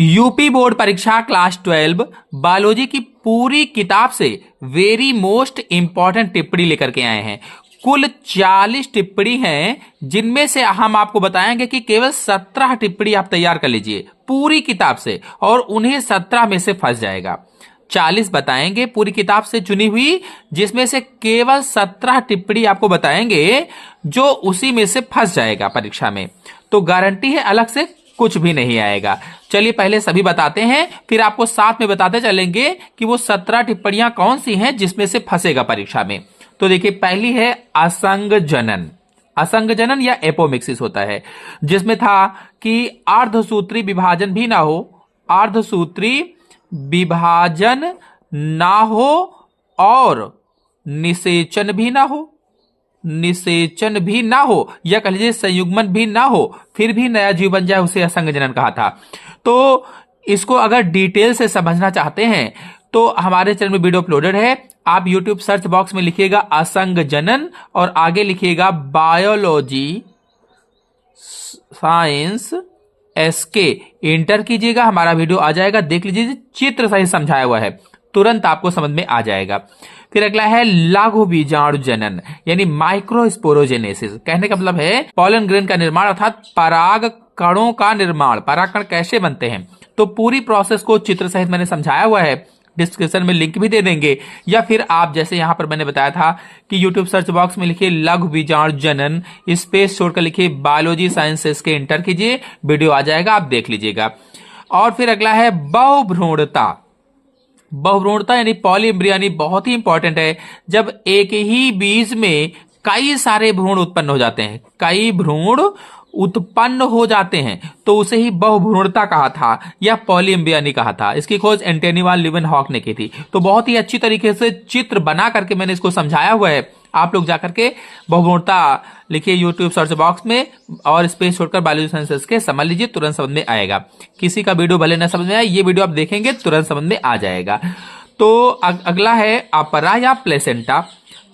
UP board परीक्षा class 12 biology की पूरी किताब से वेरी मोस्ट इंपॉर्टेंट टिप्पणी लेकर के आए हैं। कुल 40 टिप्पणी हैं, जिनमें से हम आपको बताएंगे कि केवल 17 टिप्पणी आप तैयार कर लीजिए पूरी किताब से, और उन्हें 17 में से फंस जाएगा। 40 बताएंगे पूरी किताब से चुनी हुई, जिसमें से केवल 17 टिप्पणी आपको बताएंगे जो उसी में से फंस जाएगा परीक्षा में। तो गारंटी है अलग से कुछ भी नहीं आएगा। चलिए पहले सभी बताते हैं, फिर आपको साथ में बताते चलेंगे कि वो 17 टिप्पणियां कौन सी हैं जिसमें से फंसेगा परीक्षा में। तो देखिए, पहली है असंग जनन। असंग जनन या एपोमिक्सिस होता है, जिसमें था कि अर्धसूत्री विभाजन भी ना हो, अर्धसूत्री विभाजन ना हो और निषेचन भी ना हो, निषेचन भी ना हो, या कह लीजिए संयुग्मन भी ना हो, फिर भी नया जीव बन जाए, उसे असंग जनन कहा था। तो इसको अगर डिटेल से समझना चाहते हैं तो हमारे चैनल में वीडियो अपलोडेड है। आप YouTube सर्च बॉक्स में लिखिएगा असंग जनन और आगे लिखिएगा बायोलॉजी साइंस एसके, इंटर कीजिएगा, हमारा वीडियो आ जाएगा, देख लीजिए, चित्र सही समझाया हुआ है, तुरंत आपको समझ में आ जाएगा। फिर अगला है लघु बीजाणु जनन यानी माइक्रोस्पोरोजेनेसिस। कहने का मतलब है पॉलन ग्रेन का निर्माण अर्थात पराग कणों का निर्माण, परागकण कैसे बनते हैं। तो पूरी प्रोसेस को चित्र सहित मैंने समझाया हुआ है, डिस्क्रिप्शन में लिंक भी दे देंगे, या फिर आप जैसे यहां पर मैंने बताया था कि YouTube सर्च बॉक्स में लिखिए लघु बीजाणु जनन, स्पेस छोड़कर लिखिए बायोलॉजी साइंसेस के, इंटर कीजिए, वीडियो आ जाएगा, आप देख लीजिएगा। और फिर अगला है बहुभ्रूणता। बहुभ्रूणता यानी पॉलीएम्ब्रियो बहुत ही इंपॉर्टेंट है। जब एक ही बीज में कई सारे भ्रूण उत्पन्न हो जाते हैं, कई भ्रूण उत्पन्न हो जाते हैं, तो उसे ही बहुभ्रूणता कहा था या पॉलीएम्ब्रियो कहा था। इसकी खोज एंटोनी वान लीeuwenhoek ने की थी। तो बहुत ही अच्छी तरीके से चित्र बना करके मैंने इसको समझाया हुआ है। आप लोग जाकर के बहुभ्रूणता लिखिए YouTube सर्च बॉक्स में और स्पेस छोड़कर बायोलॉजी साइंसेस के, समझ लीजिए, तुरंत समझ में आएगा। किसी का वीडियो भले न समझ में आए, ये वीडियो आप देखेंगे तुरंत समझ में आ जाएगा। तो अगला है अपरा या प्लेसेंटा।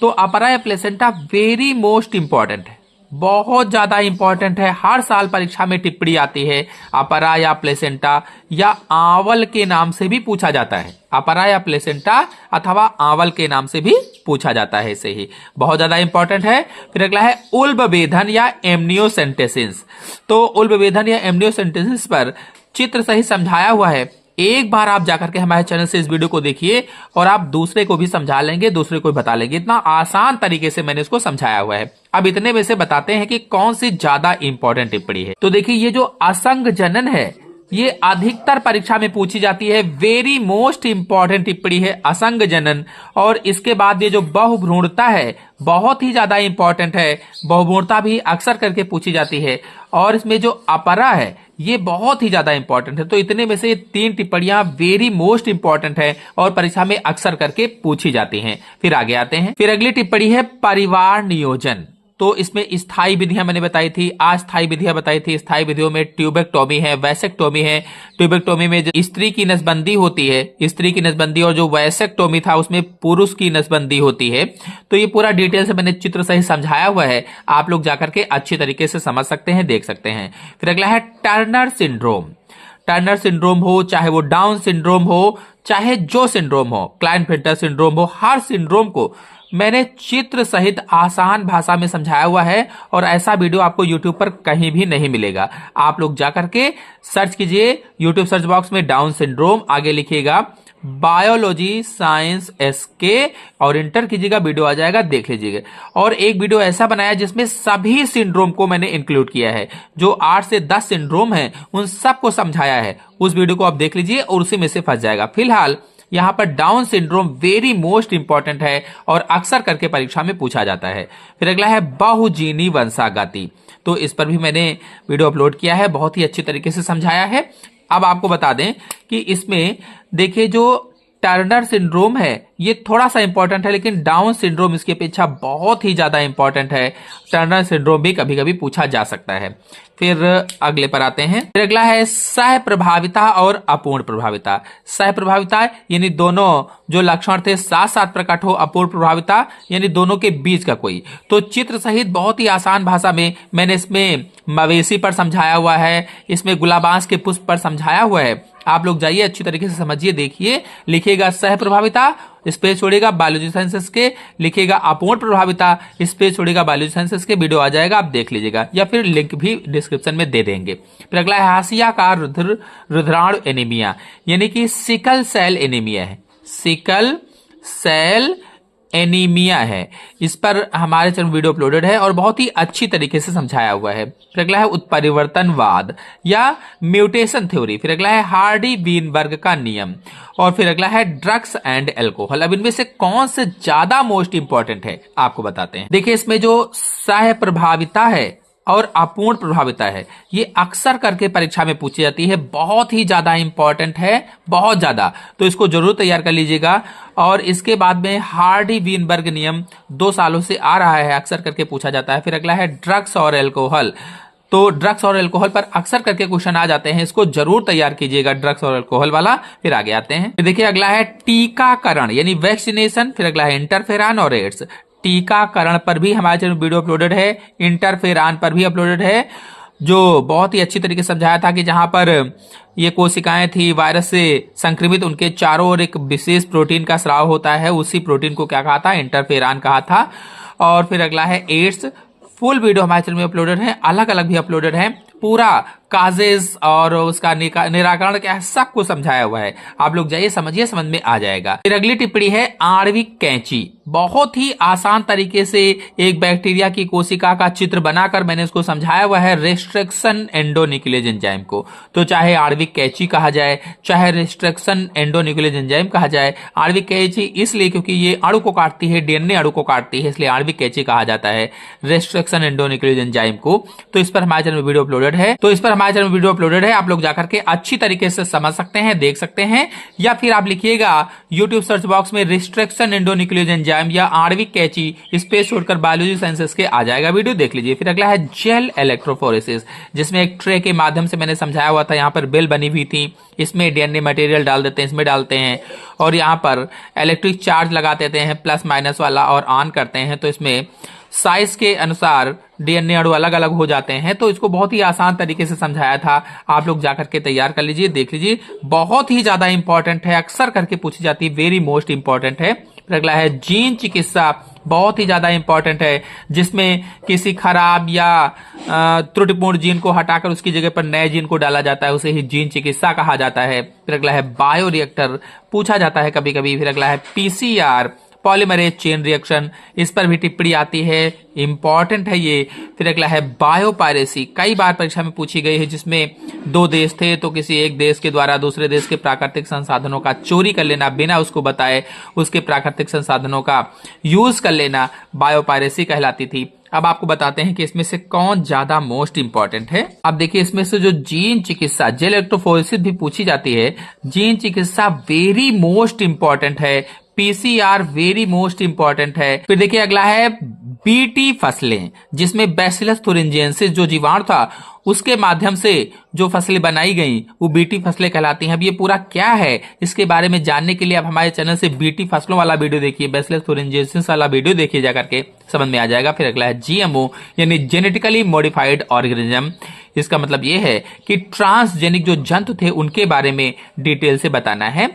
तो अपरा या प्लेसेंटा वेरी मोस्ट इंपॉर्टेंट है, बहुत ज्यादा इंपॉर्टेंट है। हर साल परीक्षा में टिप्पणी आती है। अपरा या प्लेसेंटा या आंवल के नाम से भी पूछा जाता है, अपरा या प्लेसेंटा अथवा आंवल के नाम से भी पूछा जाता है, इसे ही बहुत ज्यादा इंपॉर्टेंट है। फिर अगला है उल्बवेधन या एमनियोसेंटेसिस। तो उल्बवेधन या एमनियोसेंटेसिस पर चित्र सही समझाया हुआ है। एक बार आप जाकर के हमारे चैनल से इस वीडियो को देखिए और आप दूसरे को भी समझा लेंगे, दूसरे को भी बता लेंगे। इतना आसान तरीके से मैंने इसको समझाया हुआ है। अब इतने में से बताते हैं कि कौन सी ज्यादा इंपॉर्टेंट टिप्पणी है। तो देखिए, ये जो असंग जनन है ये अधिकतर परीक्षा में पूछी जाती है। वेरी मोस्ट इंपॉर्टेंट टिप्पणी है असंग जनन। और इसके बाद ये जो बहुभ्रूणता है बहुत ही ज्यादा इंपॉर्टेंट है, बहुभ्रूणता भी अक्सर करके पूछी जाती है। और इसमें जो अपरा है ये बहुत ही ज्यादा इंपॉर्टेंट है। तो इतने में से 3 टिप्पणियां वेरी मोस्ट इंपॉर्टेंट है और परीक्षा में अक्सर करके पूछी जाती हैं। फिर आगे आते हैं। फिर अगली टिप्पणी है परिवार नियोजन। तो इसमें स्थायी विधियां मैंने बताई थी, अस्थायी विधियां बताई थी। स्थायी विधियों में ट्यूबेक्टोमी है, वैसेक्टोमी है। ट्यूबेक्टोमी में जो स्त्री की नसबंदी होती है, स्त्री की नसबंदी, और जो वैसेक्टोमी था उसमें पुरुष की नसबंदी होती है। तो ये पूरा डिटेल से मैंने चित्र सही समझाया हुआ है, आप लोग जाकर के अच्छी तरीके से समझ सकते हैं, देख सकते हैं। फिर अगला है टर्नर सिंड्रोम। टर्नर सिंड्रोम हो, चाहे वो डाउन सिंड्रोम हो, चाहे जो सिंड्रोम हो, क्लाइनफेल्टर सिंड्रोम हो, हर सिंड्रोम को मैंने चित्र सहित आसान भाषा में समझाया हुआ है। और ऐसा वीडियो आपको YouTube पर कहीं भी नहीं मिलेगा। आप लोग जाकर के सर्च कीजिए YouTube सर्च बॉक्स में डाउन सिंड्रोम, आगे लिखिएगा बायोलॉजी साइंस एसके और इंटर कीजिएगा, वीडियो आ जाएगा, देख लीजिएगा। और एक वीडियो ऐसा बनाया जिसमें सभी सिंड्रोम को मैंने इंक्लूड किया है, जो 8 से 10 सिंड्रोम है उन सबको समझाया है। उस वीडियो को आप देख लीजिए और उसी में से फंस जाएगा। फिलहाल यहां पर down syndrome very most important है और अक्सर करके परीक्षा में पूछा जाता है। फिर अगला है बहुजीनी वंशागति। तो इस पर भी मैंने वीडियो अपलोड किया है, बहुत ही अच्छी तरीके से समझाया है। अब आपको बता दें कि इसमें देखिए जो टर्नर सिंड्रोम है ये थोड़ा सा इंपॉर्टेंट है, लेकिन डाउन सिंड्रोम इसकी अपेक्षा बहुत ही ज्यादा इंपॉर्टेंट है। टर्नर सिंड्रोम भी कभी कभी पूछा जा सकता है। फिर अगले पर आते हैं। फिर अगला है सह प्रभाविता और अपूर्ण प्रभाविता। सह प्रभाविता यानी दोनों जो लक्षण थे साथ साथ प्रकट हो, अपूर्ण प्रभाविता यानी दोनों के बीच का कोई। तो चित्र सहित बहुत ही आसान भाषा में मैंने इसमें मवेशी पर समझाया हुआ है, इसमें गुलाबांस के पुष्प पर समझाया हुआ है। आप लोग जाइए, अच्छी तरीके से समझिए, देखिए। लिखिएगा सह प्रभाविता, स्पेस छोड़ेगा बायोलॉजी साइंसेस के, लिखिएगा अपूर्ण प्रभाविता, स्पेस छोड़ेगा बायोलॉजी साइंसेस के, वीडियो आ जाएगा, आप देख लीजिएगा, या फिर लिंक भी डिस्क्रिप्शन में दे देंगे। फिर अगला है हाशियाकार रुधिराणु एनीमिया, यानी कि सिकल सेल एनीमिया है, सिकल सेल एनीमिया है। इस पर हमारे चैनल वीडियो अपलोडेड है और बहुत ही अच्छी तरीके से समझाया हुआ है। फिर अगला है उत्परिवर्तनवाद या म्यूटेशन थ्योरी। फिर अगला है हार्डी वीनबर्ग का नियम, और फिर अगला है ड्रग्स एंड एल्कोहल। अब इनमें से कौन से ज्यादा मोस्ट इंपॉर्टेंट है आपको बताते हैं। देखिए, इसमें जो सह प्रभाविता है और अपूर्ण प्रभाविता है, ये अक्सर करके परीक्षा में पूछी जाती है, बहुत ही ज्यादा इंपॉर्टेंट है, बहुत ज्यादा, तो इसको जरूर तैयार कर लीजिएगा। और इसके बाद में हार्डी वीनबर्ग नियम 2 सालों से आ रहा है, अक्सर करके पूछा जाता है। फिर अगला है ड्रग्स और एल्कोहल, तो ड्रग्स और एल्कोहल पर अक्सर करके क्वेश्चन आ जाते हैं, इसको जरूर तैयार कीजिएगा, ड्रग्स और एल्कोहल वाला। फिर आगे आते हैं, देखिए अगला है टीकाकरण यानी वैक्सीनेशन। फिर अगला है इंटरफेरॉन और एड्स। टीकाकरण पर भी हमारे चैनल वीडियो अपलोडेड है, इंटरफेरॉन पर भी अपलोडेड है, जो बहुत ही अच्छी तरीके से समझाया था कि जहां पर ये कोशिकाएं थी वायरस से संक्रमित, उनके चारों ओर एक विशेष प्रोटीन का स्राव होता है, उसी प्रोटीन को क्या कहा था, इंटरफेरॉन कहा था। और फिर अगला है एड्स, फुल वीडियो हमारे चैनल में अपलोडेड है, अलग अलग भी अपलोडेड है, पूरा काजेज और उसका निराकरण क्या है सब कुछ समझाया हुआ है, आप लोग जाइए, समझिए, समझ में आ जाएगा। फिर अगली टिप्पणी है आणविक कैंची। बहुत ही आसान तरीके से एक बैक्टीरिया की कोशिका का चित्र बनाकर मैंने उसको समझाया हुआ है, रिस्ट्रिक्शन एंडोन्यूक्लियेज एंजाइम को। तो चाहे आणविक कैंची कहा जाए, चाहे रिस्ट्रिक्शन एंडोन्यूक्लियेज एंजाइम कहा जाए। आणविक कैंची इसलिए क्योंकि ये अणु को काटती है, डीएनए अणु को काटती है, इसलिए आणविक कैंची कहा जाता है रिस्ट्रिक्शन एंडोन्यूक्लियेज एंजाइम को। तो इस पर हमारे चैनल में वीडियो अपलोडेड है, हमारे चैनल में वीडियो अपलोडेड है, आप लोग जाकर के अच्छी तरीके से समझ सकते हैं, देख सकते हैं। या फिर आप लिखिएगा यूट्यूब सर्च बॉक्स में रिस्ट्रिक्शन एंडोन्यूक्लियेज एंजाइम या आणविक कैंची, स्पेस छोड़कर बायोलॉजी साइंसेस के आ जाएगा, वीडियो देख लीजिए। फिर अगला है जेल इलेक्ट्रोफोरेसिस, जिसमें एक ट्रे के माध्यम से मैंने समझाया हुआ था, यहाँ पर बेल बनी हुई थी, इसमें डीएनए मटेरियल डाल देते हैं, इसमें डालते हैं और यहाँ पर इलेक्ट्रिक चार्ज लगा देते हैं प्लस माइनस वाला और ऑन करते हैं, तो इसमें साइज के अनुसार डीएनए अणु अलग अलग हो जाते हैं। तो इसको बहुत ही आसान तरीके से समझाया था, आप लोग जाकर के तैयार कर लीजिए, देख लीजिए, बहुत ही ज्यादा इंपॉर्टेंट है, अक्सर करके पूछी जाती है, वेरी मोस्ट इंपॉर्टेंट है। फिर अगला है जीन चिकित्सा, बहुत ही ज्यादा इंपॉर्टेंट है, जिसमें किसी खराब या त्रुटिपूर्ण जीन को हटाकर उसकी जगह पर नए जीन को डाला जाता है, उसे ही जीन चिकित्सा कहा जाता है। फिर अगला है बायोरिएक्टर, पूछा जाता है कभी कभी। फिर अगला है पीसीआर, पॉलीमरेज चेन रिएक्शन, इस पर भी टिप्पणी आती है, इंपॉर्टेंट है ये। फिर अगला है बायोपायरेसी, कई बार परीक्षा में पूछी गई है, जिसमें 2 देश थे तो किसी एक देश के द्वारा दूसरे देश के प्राकृतिक संसाधनों का चोरी कर लेना, बिना उसको बताए उसके प्राकृतिक संसाधनों का यूज कर लेना, बायोपायरेसी कहलाती थी। अब आपको बताते हैं कि इसमें से कौन ज्यादा मोस्ट इंपॉर्टेंट है। अब देखिए, इसमें से जो जीन चिकित्सा, जेल इलेक्ट्रोफोरेसिस भी पूछी जाती है, जीन चिकित्सा वेरी मोस्ट इंपॉर्टेंट है, पीसीआर वेरी मोस्ट इंपॉर्टेंट है। फिर देखिए अगला है बीटी फसलें, जिसमें बैसिलस thuringiensis जो जीवाणु था उसके माध्यम से जो फसलें बनाई गई वो बीटी फसलें कहलाती हैं। अब ये पूरा क्या है, इसके बारे में जानने के लिए आप हमारे चैनल से बीटी फसलों वाला वीडियो देखिए, बैसिलस thuringiensis वाला वीडियो देखिए, जाकर के समझ में आ जाएगा। फिर अगला है जीएमओ यानी जेनेटिकली मॉडिफाइड ऑर्गेनिज्म, इसका मतलब ये है कि ट्रांसजेनिक जो जंतु थे उनके बारे में डिटेल से बताना है।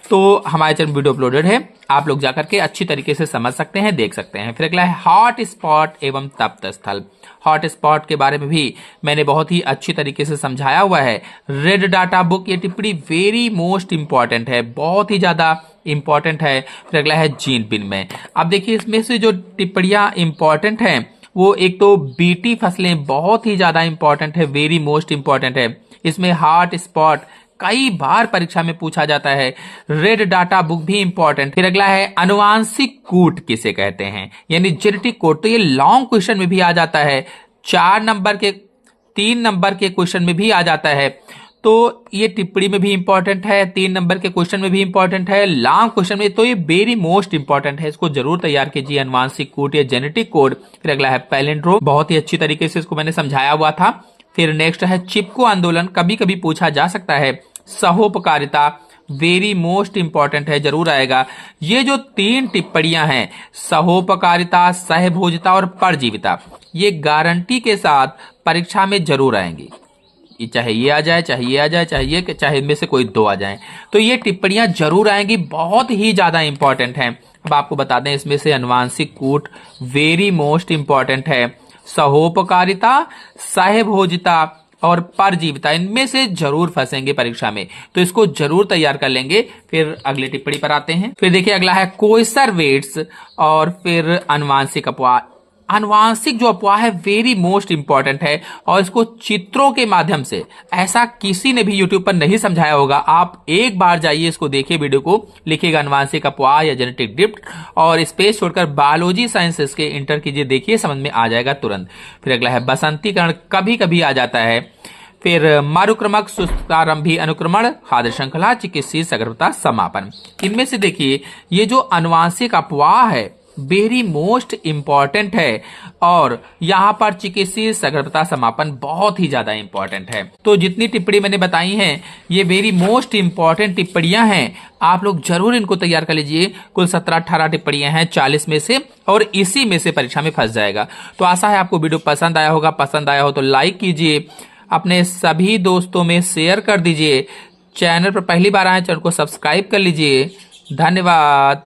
तो हमारे चैनल वीडियो अपलोडेड है, आप लोग जाकर के अच्छी तरीके से समझ सकते हैं, देख सकते हैं। फिर अगला है हॉट स्पॉट एवं तप्त स्थल। हॉट स्पॉट के बारे में भी मैंने बहुत ही अच्छी तरीके से समझाया हुआ है, रेड डाटा बुक, ये टिप्पणी वेरी मोस्ट इंपॉर्टेंट है, बहुत ही ज्यादा इंपॉर्टेंट है। फिर अगला है जीन पिन में। अब देखिए, इसमें से जो टिप्पणियां इंपॉर्टेंट हैं वो एक तो बीटी फसलें बहुत ही ज्यादा इंपॉर्टेंट है, वेरी मोस्ट इंपॉर्टेंट है, इसमें हॉट स्पॉट कई बार परीक्षा में पूछा जाता है, रेड डाटा बुक भी इंपॉर्टेंट। फिर अगला है अनुवांशिक कूट किसे कहते हैं, यानी जेनेटिक कोड, तो ये लॉन्ग क्वेश्चन में भी आ जाता है, 4 नंबर के 3 नंबर के क्वेश्चन में भी आ जाता है, तो ये टिप्पणी में भी इंपॉर्टेंट है, 3 नंबर के क्वेश्चन में भी इंपॉर्टेंट है, लॉन्ग क्वेश्चन में, तो ये वेरी मोस्ट इंपॉर्टेंट है, इसको जरूर तैयार कीजिए, अनुवांशिक कूट या जेनेटिक कोड। फिर अगला है पैलिंड्रोम, बहुत ही अच्छी तरीके से इसको मैंने समझाया हुआ था। फिर नेक्स्ट है चिपको आंदोलन, कभी कभी पूछा जा सकता है। सहोपकारिता वेरी मोस्ट इंपॉर्टेंट है, जरूर आएगा। ये जो 3 टिप्पणियां हैं, सहोपकारिता, सहभोजिता और परजीविता, ये गारंटी के साथ परीक्षा में जरूर आएंगी, चाहे ये आ जाए, चाहे ये आ जाए, चाहे इनमें से कोई दो आ जाए। तो ये टिप्पणियां जरूर आएंगी, बहुत ही ज्यादा इंपॉर्टेंट है। अब आपको बता दें, इसमें से अनुवांशिक कूट वेरी मोस्ट इंपॉर्टेंट है, सहोपकारिता, सहभोजिता और परजीविता, इनमें से जरूर फंसेंगे परीक्षा में, तो इसको जरूर तैयार कर लेंगे। फिर अगली टिप्पणी पर आते हैं। फिर देखिए अगला है कोइसर वेट्स और फिर अनुवांशिक अपवाह। अनुवांशिक जो अपवाह है वेरी मोस्ट इंपॉर्टेंट है, और इसको चित्रों के माध्यम से ऐसा किसी ने भी यूट्यूब पर नहीं समझाया होगा। आप एक बार जाइए, इसको देखिए, वीडियो को, लिखिएगा अनुवांशिक अपवाह या जेनेटिक ड्रिफ्ट, और स्पेस छोड़कर बायोलॉजी साइंसेस के इंटर कीजिए, देखिए समझ में आ जाएगा तुरंत। फिर अगला है बसंतीकरण, कभी कभी आ जाता है। फिर मारुक्रमक, सुस्तारंभी अनुक्रमण, खाद्य श्रृंखला, चिकित्सीय सगर्भता समापन। इनमें से देखिए ये जो अनुवांशिक अपवाह है वेरी मोस्ट इंपॉर्टेंट है, और यहां पर चिकित्सीय सगर्भता समापन बहुत ही ज्यादा इंपॉर्टेंट है। तो जितनी टिप्पणी मैंने बताई हैं ये वेरी मोस्ट इंपॉर्टेंट टिप्पणियां हैं, आप लोग जरूर इनको तैयार कर लीजिए। कुल 17-18 टिप्पणियां हैं 40 में से, और इसी में से परीक्षा में फंस जाएगा। तो आशा है आपको वीडियो पसंद आया होगा। पसंद आया हो तो लाइक कीजिए, अपने सभी दोस्तों में शेयर कर दीजिए। चैनल पर पहली बार आए, चैनल को सब्सक्राइब कर लीजिए। धन्यवाद।